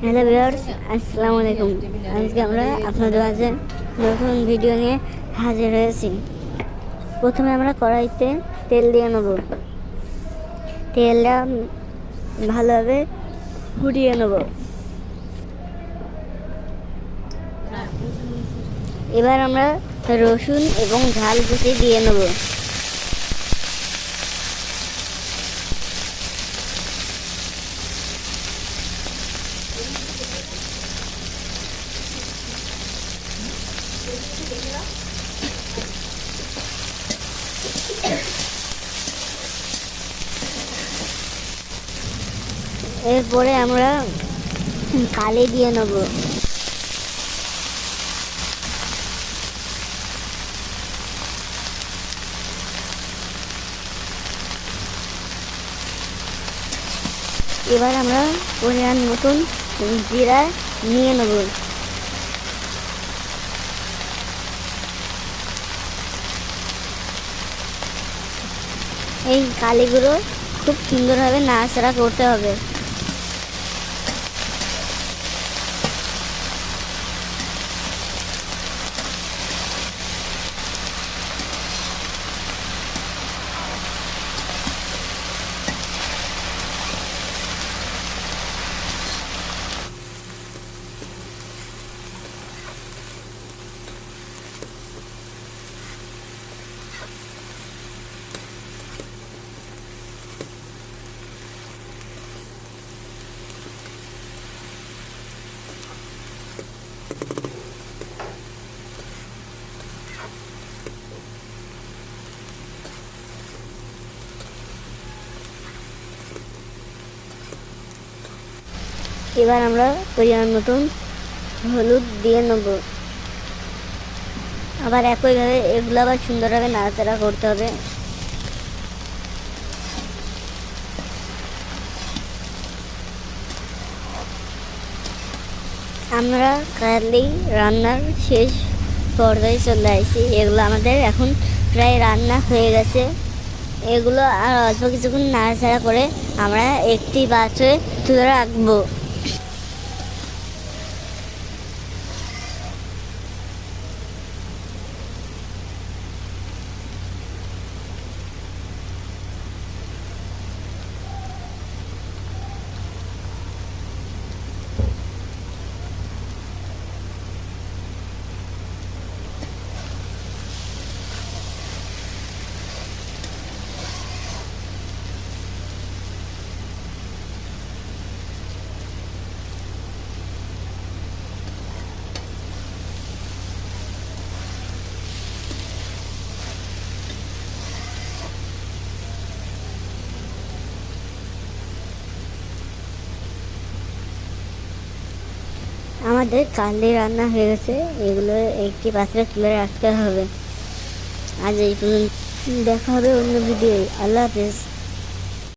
Hello viewers, আসসালামু আলাইকুম। আজকে আমরা আপনাদের মাঝে নতুন ভিডিও নিয়ে হাজির হয়েছি। প্রথমে আমরা কড়াইতে তেল দিয়ে নেব। তেলটা ভালোভাবে ফুটিয়ে নেব। এবার আমরা রসুন এবং ঝাল কুচি দিয়ে নেব। এরপরে আমরা কালি দিয়ে নেব। এবার আমরা পরিমাণ মতন জিরা নিয়ে নেব। এই কালিগুলো খুব সুন্দরভাবে নাড়াচাড়া করতে হবে। এবার আমরা পরিমাণ মতন হলুদ দিয়ে নেব। আবার একইভাবে এগুলো আবার সুন্দরভাবে নাড়াচাড়া করতে হবে। আমরা কালি রান্নার শেষ পর্যায়ে চলে আসছি। এগুলো আমাদের এখন প্রায় রান্না হয়ে গেছে। এগুলো আর অল্প কিছুক্ষণ নাড়াচাড়া করে আমরা একটি পাত্রে তুলে রাখবো। আমাদের কালি রান্না হয়ে গেছে। এগুলো একটি পাত্রে তুলে রাখতে হবে। আজ এই পর্যন্ত, দেখা হবে অন্য ভিডিও। আল্লাহ হাফেজ।